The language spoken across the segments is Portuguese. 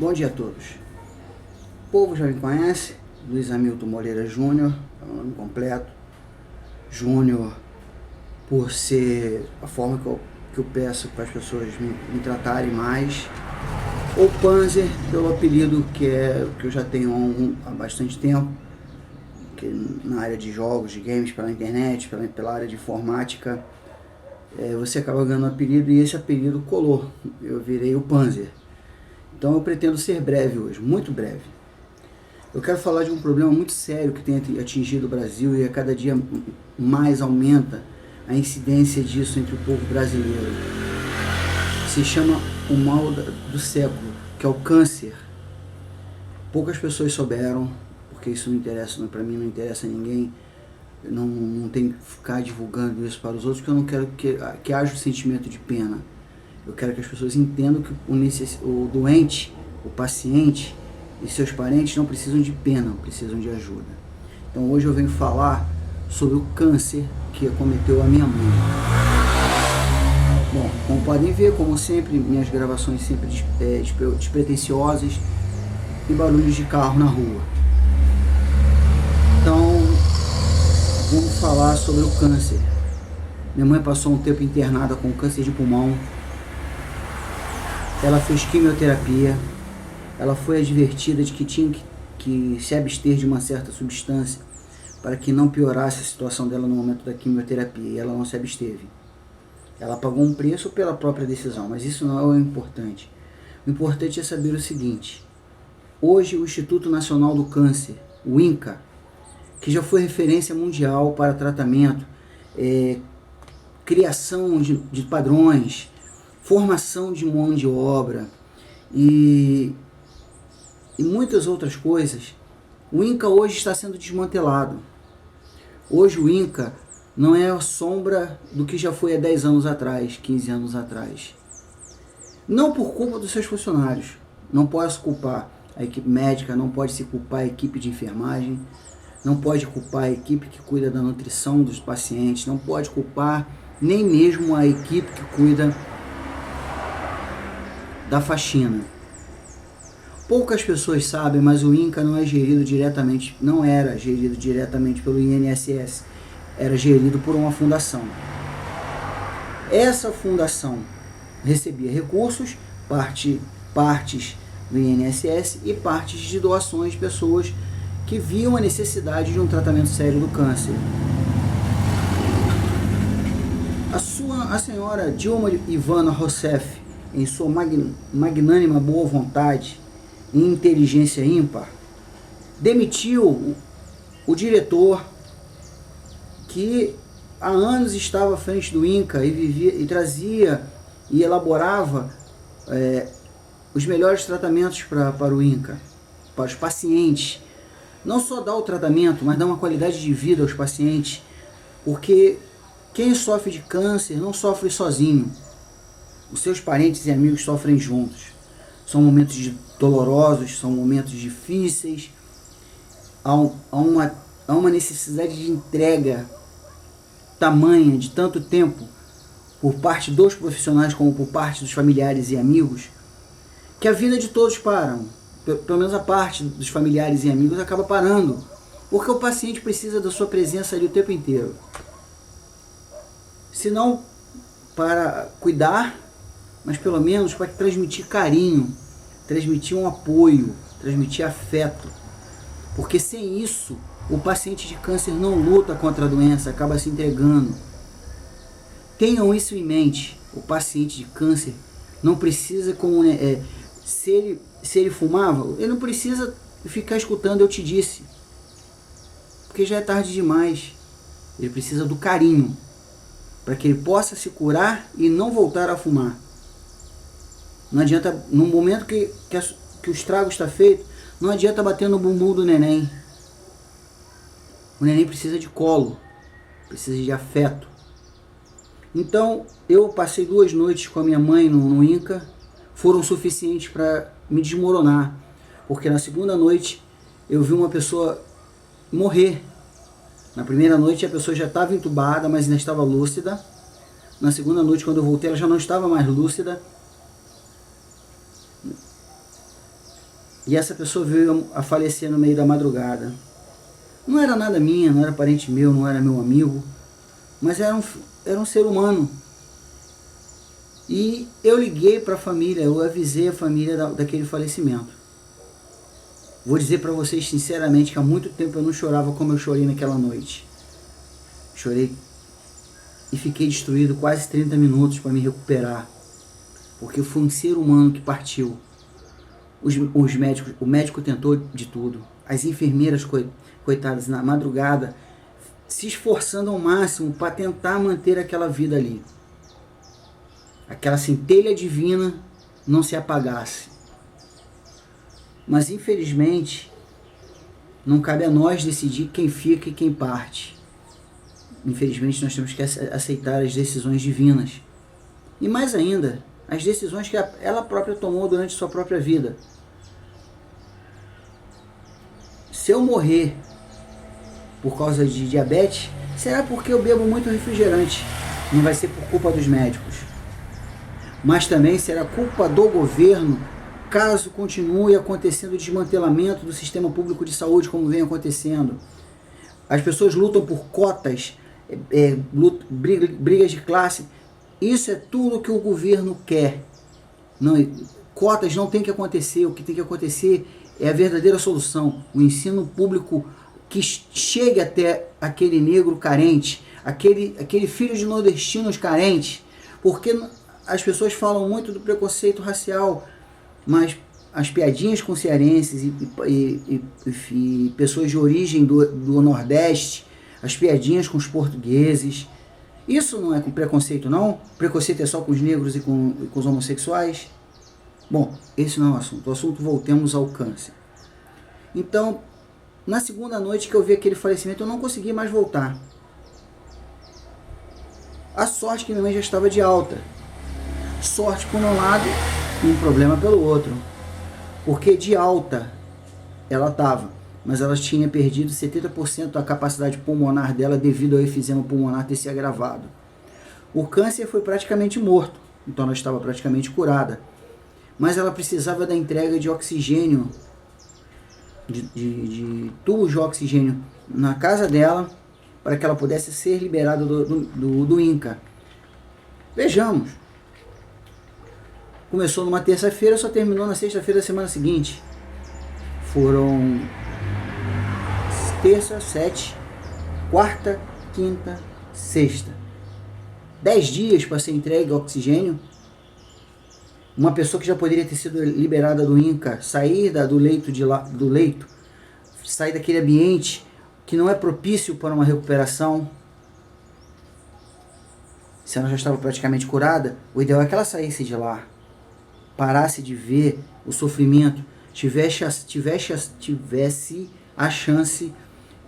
Bom dia a todos. O povo já me conhece, Luiz Hamilton Moreira Júnior, é o nome completo. Júnior, por ser a forma que eu peço para as pessoas me tratarem mais. Ou Panzer, pelo apelido que eu já tenho há bastante tempo, que na área de jogos, de games, pela internet, pela área de informática, você acaba ganhando um apelido e esse apelido colou. Eu virei o Panzer. Então eu pretendo ser breve hoje, muito breve. Eu quero falar de um problema muito sério que tem atingido o Brasil e a cada dia mais aumenta a incidência disso entre o povo brasileiro. Se chama o mal do século, que é o câncer. Poucas pessoas souberam, porque isso não interessa, para mim não interessa a ninguém. Eu não tenho que ficar divulgando isso para os outros, porque eu não quero que haja o sentimento de pena. Eu quero que as pessoas entendam que o doente, o paciente e seus parentes não precisam de pena, precisam de ajuda. Então hoje eu venho falar sobre o câncer que acometeu a minha mãe. Bom, como podem ver, como sempre, minhas gravações sempre despretensiosas e barulhos de carro na rua. Então, vamos falar sobre o câncer. Minha mãe passou um tempo internada com câncer de pulmão. Ela fez quimioterapia. Ela foi advertida de que tinha que se abster de uma certa substância para que não piorasse a situação dela no momento da quimioterapia. E ela não se absteve. Ela pagou um preço pela própria decisão, mas isso não é o importante. O importante é saber o seguinte. Hoje o Instituto Nacional do Câncer, o INCA, que já foi referência mundial para tratamento, criação de padrões, formação de mão de obra e muitas outras coisas, o INCA hoje está sendo desmantelado. Hoje o INCA não é a sombra do que já foi há 10 anos atrás, 15 anos atrás. Não por culpa dos seus funcionários. Não posso culpar a equipe médica, não pode se culpar a equipe de enfermagem, não pode culpar a equipe que cuida da nutrição dos pacientes, não pode culpar nem mesmo a equipe que cuida da faxina. Poucas pessoas sabem, mas o INCA não era gerido diretamente pelo INSS, era gerido por uma fundação. Essa fundação recebia recursos, partes do INSS e partes de doações de pessoas que viam a necessidade de um tratamento sério do câncer. A senhora Dilma Ivana Rousseff, em sua magnânima boa vontade e inteligência ímpar, demitiu o diretor que há anos estava à frente do INCA e trazia e elaborava os melhores tratamentos para o INCA, para os pacientes. Não só dar o tratamento, mas dar uma qualidade de vida aos pacientes, porque quem sofre de câncer não sofre sozinho. Os seus parentes e amigos sofrem juntos. São momentos dolorosos, são momentos difíceis. Há uma necessidade de entrega tamanha, de tanto tempo, por parte dos profissionais como por parte dos familiares e amigos, que a vida de todos param. Pelo menos a parte dos familiares e amigos acaba parando, porque o paciente precisa da sua presença ali o tempo inteiro. Se não para cuidar, mas pelo menos para transmitir carinho, transmitir um apoio, transmitir afeto. Porque sem isso, o paciente de câncer não luta contra a doença, acaba se entregando. Tenham isso em mente. O paciente de câncer não precisa, se ele fumava, ele não precisa ficar escutando eu te disse, porque já é tarde demais. Ele precisa do carinho, para que ele possa se curar e não voltar a fumar. Não adianta, no momento que o estrago está feito, não adianta bater no bumbum do neném. O neném precisa de colo, precisa de afeto. Então, eu passei 2 noites com a minha mãe no INCA, foram suficientes para me desmoronar, porque na segunda noite eu vi uma pessoa morrer. Na primeira noite a pessoa já estava entubada, mas ainda estava lúcida. Na segunda noite, quando eu voltei, ela já não estava mais lúcida. E essa pessoa veio a falecer no meio da madrugada. Não era nada minha, não era parente meu, não era meu amigo, mas era um ser humano. E eu liguei para a família, eu avisei a família daquele falecimento. Vou dizer para vocês sinceramente que há muito tempo eu não chorava como eu chorei naquela noite. Chorei e fiquei destruído quase 30 minutos para me recuperar. Porque foi um ser humano que partiu. Os médicos, o médico tentou de tudo. As enfermeiras, coitadas, na madrugada, se esforçando ao máximo para tentar manter aquela vida ali. Aquela centelha divina não se apagasse. Mas infelizmente, não cabe a nós decidir quem fica e quem parte. Infelizmente nós temos que aceitar as decisões divinas. E mais ainda, as decisões que ela própria tomou durante sua própria vida. Se eu morrer por causa de diabetes, será porque eu bebo muito refrigerante. Não vai ser por culpa dos médicos. Mas também será culpa do governo, caso continue acontecendo o desmantelamento do sistema público de saúde, como vem acontecendo. As pessoas lutam por cotas, brigas de classe. Isso é tudo que o governo quer. Não, cotas não tem que acontecer. O que tem que acontecer é a verdadeira solução. O ensino público que chegue até aquele negro carente, aquele filho de nordestinos carentes, porque as pessoas falam muito do preconceito racial, mas as piadinhas com cearenses e pessoas de origem do Nordeste, as piadinhas com os portugueses, isso não é com preconceito não? Preconceito é só com os negros e com os homossexuais? Bom, esse não é o assunto. O assunto, voltemos ao câncer. Então, na segunda noite que eu vi aquele falecimento, eu não consegui mais voltar. A sorte que minha mãe já estava de alta. Sorte por um lado e um problema pelo outro. Porque de alta ela estava, mas ela tinha perdido 70% da capacidade pulmonar dela devido ao efizema pulmonar ter se agravado. O câncer foi praticamente morto, então ela estava praticamente curada. Mas ela precisava da entrega de oxigênio, de tubos de oxigênio na casa dela, para que ela pudesse ser liberada do INCA. Vejamos. Começou numa terça-feira, só terminou na sexta-feira da semana seguinte. Foram terça, 7, quarta, quinta, sexta. 10 dias para ser entregue oxigênio. Uma pessoa que já poderia ter sido liberada do INCA, sair do leito, sair daquele ambiente que não é propício para uma recuperação. Se ela já estava praticamente curada, o ideal é que ela saísse de lá, parasse de ver o sofrimento, tivesse a chance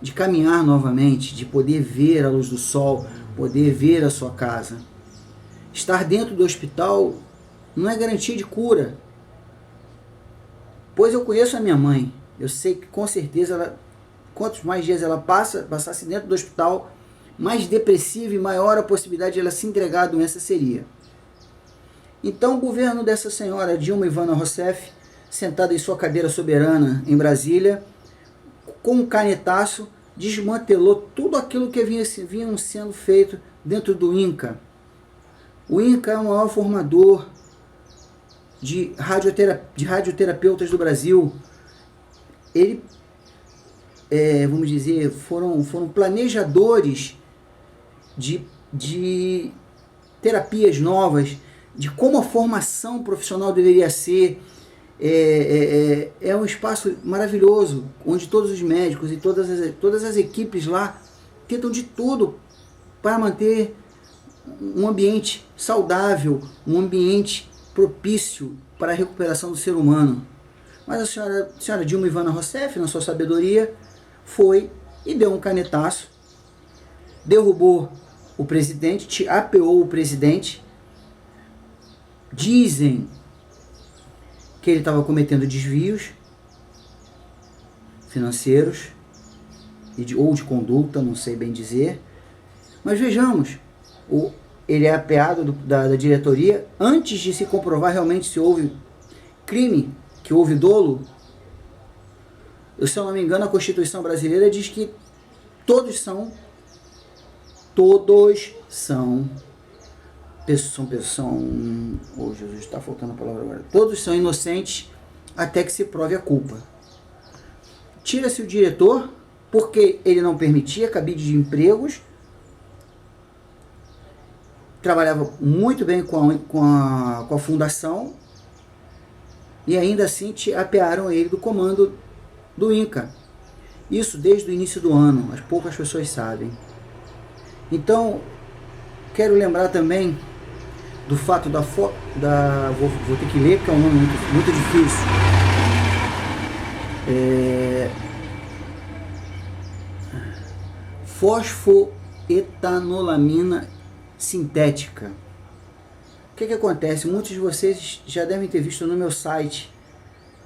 de caminhar novamente, de poder ver a luz do sol, poder ver a sua casa. Estar dentro do hospital não é garantia de cura. Pois eu conheço a minha mãe, eu sei que com certeza quantos mais dias ela passasse dentro do hospital, mais depressiva e maior a possibilidade de ela se entregar à doença seria. Então o governo dessa senhora Dilma Ivana Rousseff, sentada em sua cadeira soberana em Brasília, com um canetaço, desmantelou tudo aquilo que vinha sendo feito dentro do INCA. O INCA é o maior formador de radioterapeutas do Brasil. Ele, vamos dizer, foram planejadores de terapias novas, de como a formação profissional deveria ser. É um espaço maravilhoso, onde todos os médicos e todas as equipes lá tentam de tudo para manter um ambiente saudável, um ambiente propício para a recuperação do ser humano. Mas a senhora Dilma Ivana Rousseff, na sua sabedoria, foi e deu um canetaço, derrubou o presidente, apeou o presidente. Dizem que ele estava cometendo desvios financeiros ou de conduta, não sei bem dizer. Mas vejamos, ele é apeado da diretoria antes de se comprovar realmente se houve crime, que houve dolo. Se eu não me engano, a Constituição brasileira diz que todos são, oh Jesus, está faltando a palavra agora, todos são inocentes até que se prove a culpa. Tira-se o diretor, porque ele não permitia cabide de empregos, trabalhava muito bem com a fundação, e ainda assim apearam ele do comando do INCA. Isso desde o início do ano, as poucas pessoas sabem. Então, quero lembrar também do fato vou ter que ler porque é um nome muito difícil. Fosfoetanolamina sintética. O que acontece? Muitos de vocês já devem ter visto no meu site.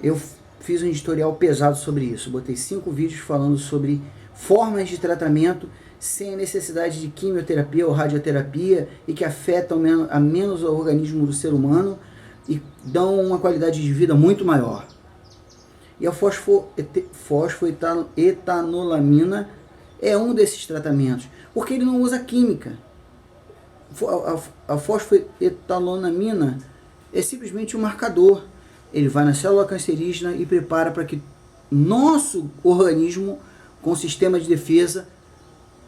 Eu fiz um editorial pesado sobre isso. Botei 5 vídeos falando sobre formas de tratamento sem a necessidade de quimioterapia ou radioterapia e que afetam a menos o organismo do ser humano e dão uma qualidade de vida muito maior. E a fosfoetanolamina é um desses tratamentos, porque ele não usa química. A fosfoetanolamina é simplesmente um marcador. Ele vai na célula cancerígena e prepara para que nosso organismo, com sistema de defesa,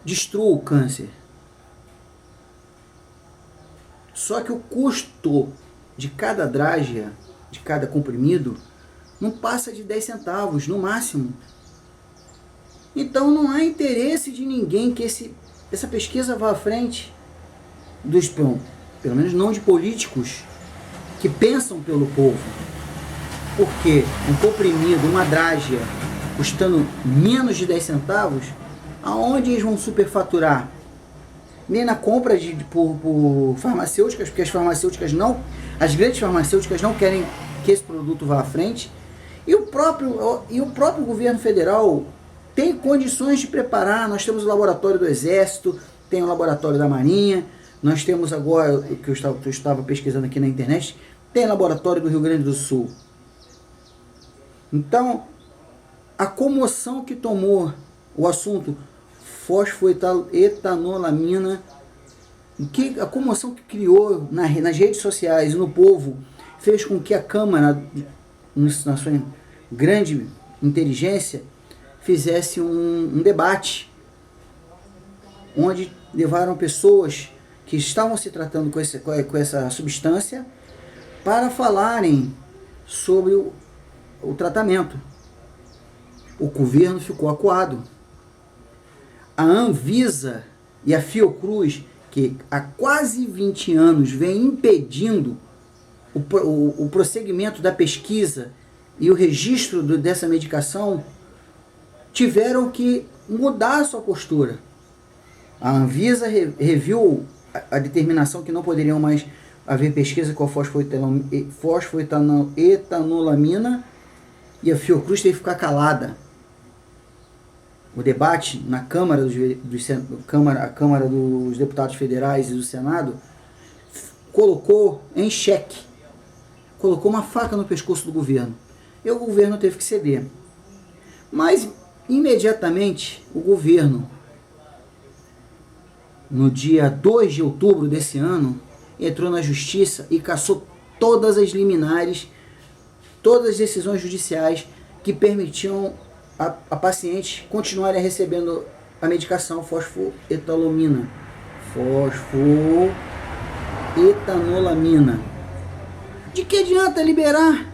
destrua o câncer. Só que o custo de cada drágia, de cada comprimido, não passa de 10 centavos, no máximo. Então não há interesse de ninguém que essa pesquisa vá à frente, pelo menos não de políticos que pensam pelo povo. Porque um comprimido, uma drágia, custando menos de 10 centavos, aonde eles vão superfaturar? Nem na compra por farmacêuticas, porque as grandes farmacêuticas não querem que esse produto vá à frente. E o próprio governo federal tem condições de preparar. Nós temos o laboratório do Exército, tem o laboratório da Marinha, nós temos agora, o que eu estava pesquisando aqui na internet, tem o laboratório do Rio Grande do Sul. Então, a comoção que tomou o assunto fosfoetanolamina, a comoção que criou nas redes sociais e no povo, fez com que a Câmara, na sua grande inteligência, fizesse um debate, onde levaram pessoas que estavam se tratando com essa substância para falarem sobre o tratamento. O governo ficou acuado. A Anvisa e a Fiocruz, que há quase 20 anos vem impedindo o prosseguimento da pesquisa e o registro dessa medicação, tiveram que mudar a sua postura. A Anvisa reviu a determinação que não poderiam mais haver pesquisa com a fosfoetanolamina, e a Fiocruz teve que ficar calada. O debate na Câmara a Câmara dos Deputados Federais e do Senado colocou em xeque, colocou uma faca no pescoço do governo. E o governo teve que ceder. Mas, imediatamente, o governo, no dia 2 de outubro desse ano, entrou na justiça e cassou todas as liminares, todas as decisões judiciais que permitiam a paciente continuarem recebendo a medicação fosfoetanolamina. De que adianta liberar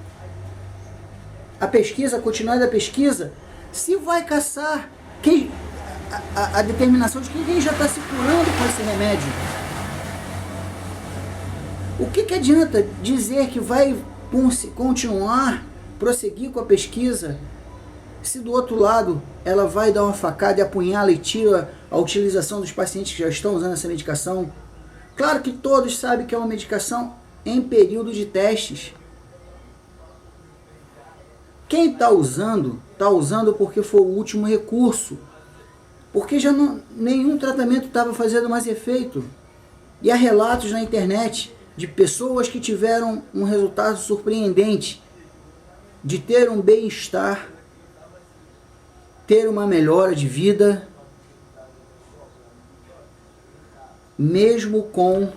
a pesquisa, a continuidade da pesquisa, se vai caçar a determinação de quem já está se curando com esse remédio? O que adianta dizer que vai continuar, prosseguir com a pesquisa, se do outro lado ela vai dar uma facada e apunhala e tira a utilização dos pacientes que já estão usando essa medicação? Claro que todos sabem que é uma medicação em período de testes. Quem está usando porque foi o último recurso, porque já nenhum tratamento estava fazendo mais efeito. E há relatos na internet de pessoas que tiveram um resultado surpreendente, de ter um bem-estar ter uma melhora de vida, mesmo com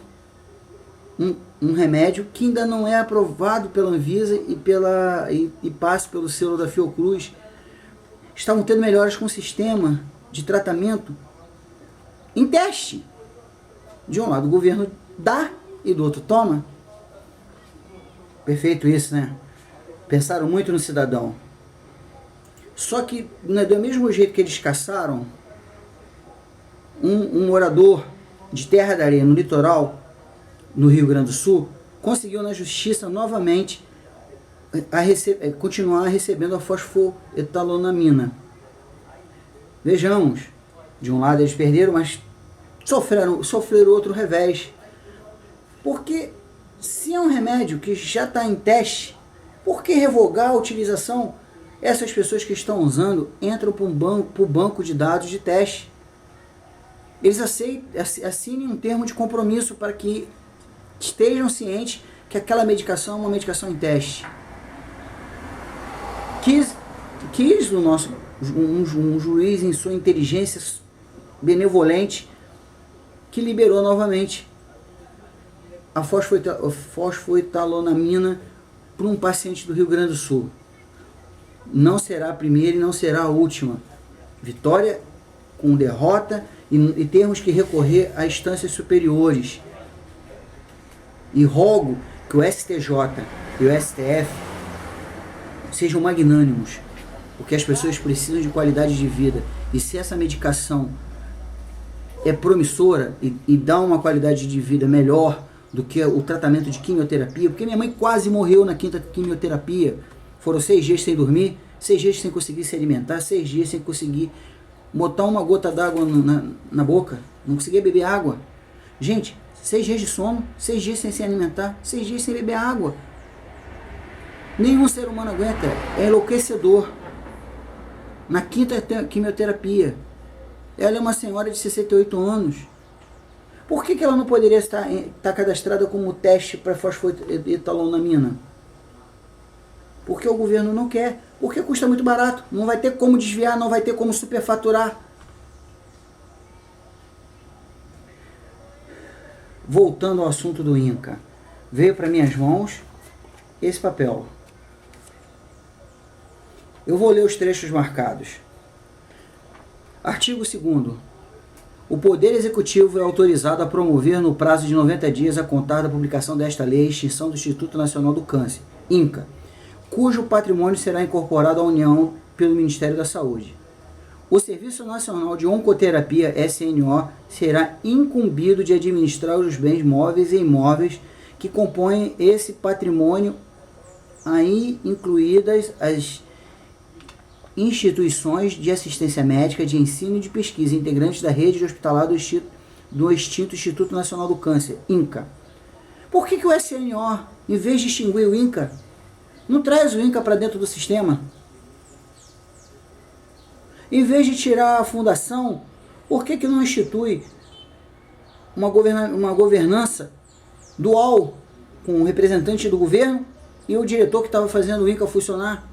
um remédio que ainda não é aprovado pela Anvisa e passa pelo selo da Fiocruz. Estavam tendo melhoras com o sistema de tratamento em teste. De um lado o governo dá e do outro toma. Perfeito isso, né? Pensaram muito no cidadão. Só que, né, do mesmo jeito que eles caçaram um morador de Terra da Areia no litoral, no Rio Grande do Sul, conseguiu na justiça novamente continuar recebendo a fosfoetalonamina. Vejamos, de um lado eles perderam, mas sofreram outro revés. Porque se é um remédio que já está em teste, por que revogar a utilização? Essas pessoas que estão usando entram para o banco de dados de teste. Eles assinem um termo de compromisso para que estejam cientes que aquela medicação é uma medicação em teste. Quis o nosso um juiz em sua inteligência benevolente que liberou novamente a fosfoetalonamina para um paciente do Rio Grande do Sul. Não será a primeira e não será a última. Vitória com derrota e termos que recorrer a instâncias superiores. E rogo que o STJ e o STF sejam magnânimos, porque as pessoas precisam de qualidade de vida. E se essa medicação é promissora e dá uma qualidade de vida melhor do que o tratamento de quimioterapia, porque minha mãe quase morreu na 5ª quimioterapia. Foram 6 dias sem dormir, 6 dias sem conseguir se alimentar, 6 dias sem conseguir botar uma gota d'água na boca, não conseguia beber água. Gente, 6 dias de sono, 6 dias sem se alimentar, 6 dias sem beber água. Nenhum ser humano aguenta, é enlouquecedor. Na 5ª quimioterapia, ela é uma senhora de 68 anos. Por que ela não poderia estar cadastrada como teste para fosfoetalonamina? Porque o governo não quer, porque custa muito barato, não vai ter como desviar, não vai ter como superfaturar. Voltando ao assunto do INCA, veio para minhas mãos esse papel. Eu vou ler os trechos marcados. Artigo 2º. O Poder Executivo é autorizado a promover no prazo de 90 dias a contar da publicação desta lei a extinção do Instituto Nacional do Câncer, INCA, cujo patrimônio será incorporado à União pelo Ministério da Saúde. O Serviço Nacional de Oncoterapia, SNO, será incumbido de administrar os bens móveis e imóveis que compõem esse patrimônio, aí incluídas as instituições de assistência médica, de ensino e de pesquisa, integrantes da rede hospitalar do extinto Instituto Nacional do Câncer, INCA. Por que o SNO, em vez de extinguir o INCA, não traz o INCA para dentro do sistema? Em vez de tirar a fundação, por que não institui uma governança dual com o representante do governo e o diretor que estava fazendo o INCA funcionar?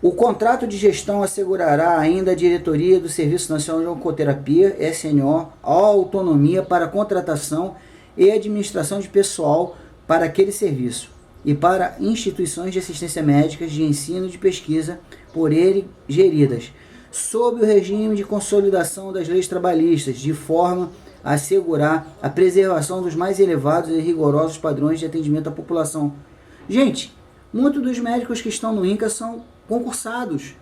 O contrato de gestão assegurará ainda a diretoria do Serviço Nacional de Oncoterapia, SNO, a autonomia para a contratação e administração de pessoal para aquele serviço e para instituições de assistência médica, de ensino e de pesquisa por ele geridas, sob o regime de consolidação das leis trabalhistas, de forma a assegurar a preservação dos mais elevados e rigorosos padrões de atendimento à população. Gente, muitos dos médicos que estão no INCA são concursados.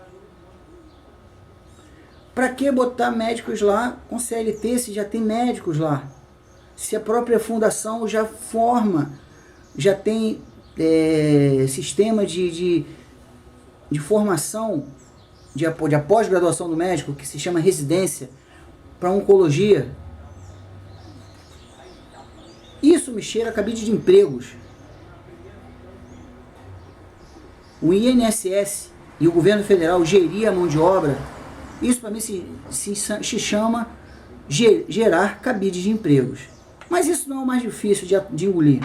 Para que botar médicos lá com CLT se já tem médicos lá? Se a própria fundação já forma, já tem sistema de formação, de pós-graduação do médico, que se chama residência, para oncologia. Isso me cheira a cabide de empregos. O INSS e o governo federal gerir a mão de obra, isso para mim se chama gerar cabide de empregos. Mas isso não é o mais difícil de engolir.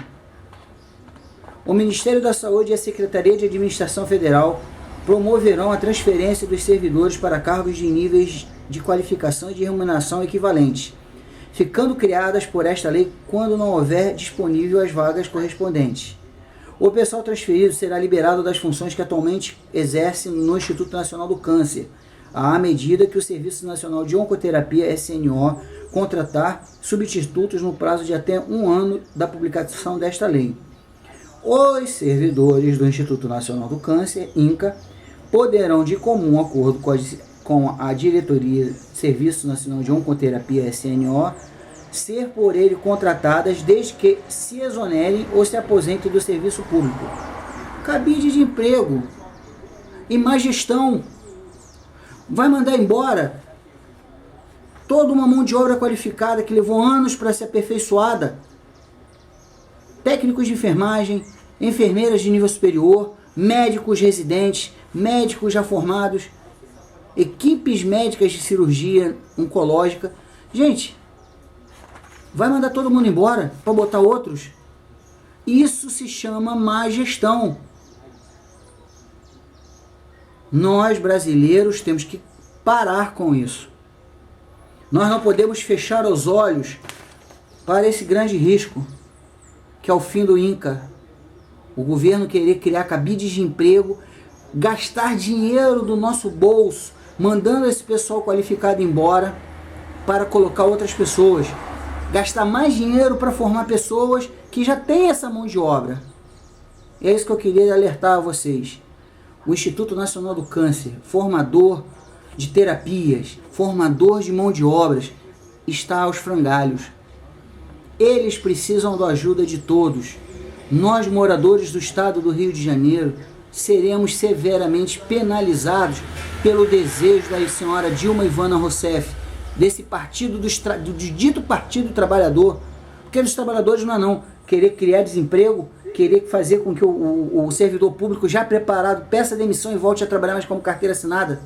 O Ministério da Saúde e a Secretaria de Administração Federal promoverão a transferência dos servidores para cargos de níveis de qualificação e de remuneração equivalentes, ficando criadas por esta lei quando não houver disponível as vagas correspondentes. O pessoal transferido será liberado das funções que atualmente exerce no Instituto Nacional do Câncer, à medida que o Serviço Nacional de Oncoterapia, SNO, contratar substitutos no prazo de até 1 ano da publicação desta lei. Os servidores do Instituto Nacional do Câncer, INCA, poderão, de comum acordo com a Diretoria Serviço Nacional de Oncoterapia, SNO, ser por ele contratadas desde que se exonerem ou se aposentem do serviço público. Cabide de emprego e má gestão. Vai mandar embora toda uma mão de obra qualificada que levou anos para ser aperfeiçoada. Técnicos de enfermagem, enfermeiras de nível superior, médicos residentes, médicos já formados, equipes médicas de cirurgia oncológica. Gente, vai mandar todo mundo embora para botar outros? Isso se chama má gestão. Nós, brasileiros, temos que parar com isso. Nós não podemos fechar os olhos para esse grande risco, que é o fim do INCA. O governo querer criar cabides de emprego, gastar dinheiro do nosso bolso, mandando esse pessoal qualificado embora para colocar outras pessoas. Gastar mais dinheiro para formar pessoas que já têm essa mão de obra. É isso que eu queria alertar a vocês. O Instituto Nacional do Câncer, formador de terapias, formador de mão de obras, está aos frangalhos. Eles precisam da ajuda de todos. Nós, moradores do estado do Rio de Janeiro, seremos severamente penalizados pelo desejo da senhora Dilma Ivana Rousseff, desse partido, do dito Partido Trabalhador. Porque dos trabalhadores não, querer criar desemprego, querer fazer com que o servidor público já preparado peça demissão e volte a trabalhar mais como carteira assinada.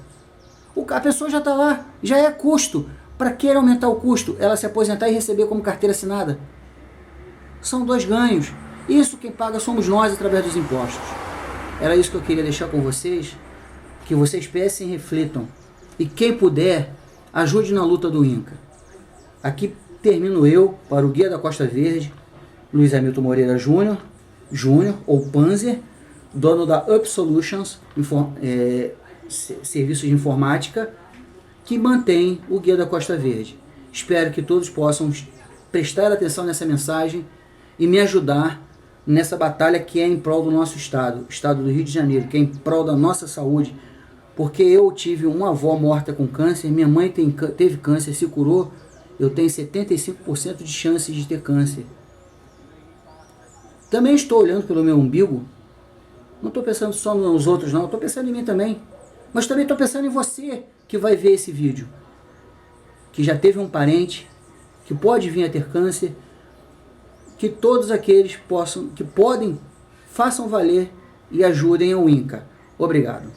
A pessoa já está lá, já é custo. Para que aumentar o custo? Ela se aposentar e receber como carteira assinada. São dois ganhos. Isso quem paga somos nós através dos impostos. Era isso que eu queria deixar com vocês, que vocês pensem e reflitam. E quem puder, ajude na luta do INCA. Aqui termino eu, para o Guia da Costa Verde, Luiz Hamilton Moreira Júnior, ou Panzer, dono da Up Solutions, serviços de informática, que mantém o Guia da Costa Verde. Espero que todos possam prestar atenção nessa mensagem e me ajudar nessa batalha que é em prol do nosso estado, o estado do Rio de Janeiro, que é em prol da nossa saúde, porque eu tive uma avó morta com câncer, minha mãe teve câncer, se curou, eu tenho 75% de chances de ter câncer. Também estou olhando pelo meu umbigo, não estou pensando só nos outros não, estou pensando em mim também, mas também estou pensando em você que vai ver esse vídeo, que já teve um parente, que pode vir a ter câncer, que todos aqueles que podem, façam valer e ajudem ao INCA. Obrigado.